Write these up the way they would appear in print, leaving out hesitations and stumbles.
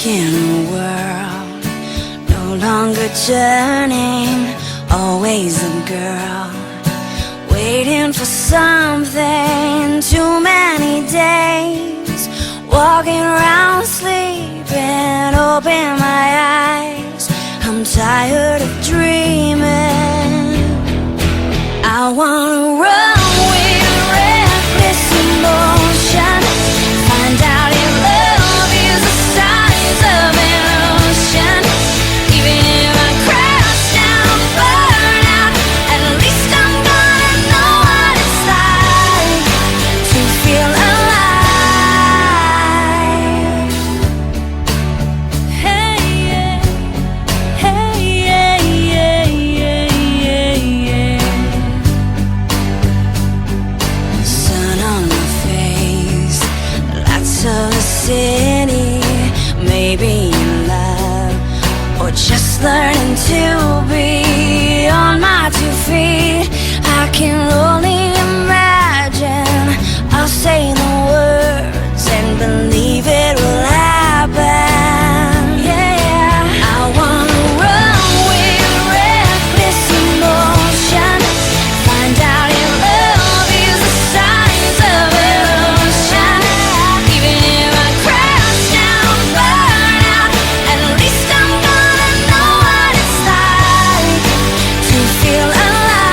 in a world, no longer turning, always a girl, waiting for something. Too many days, walking around sleeping, open my eyes, I'm tired of dreaming. I wanna run with reckless emotion, find out if love is the size of an ocean. Even if I crash down, burn out, at least I'm gonna know what it's like to feel alive. Hey, yeah. Hey, yeah, yeah, yeah, yeah, yeah. Sun on my face, lights of the city, maybe in love, or just learning to be on my 2 feet. I can only imagine I'll say the words and believe it will happen. Yeah, I wanna run with reckless emotion, find out if love is the size of an ocean. Even if I crash down, burn out, at least I'm gonna know what it's like to feel alive.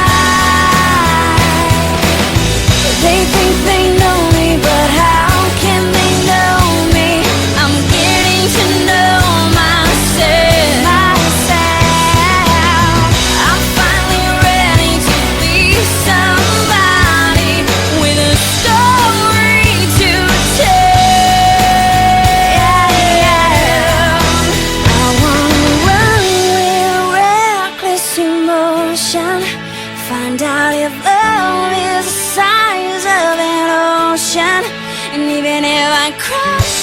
They think they know me, but how can they know me? I'm getting to know myself. I'm finally ready to be somebody with a story to tell. I wanna run with reckless emotion, find out if love is the size of an ocean. And even if I crash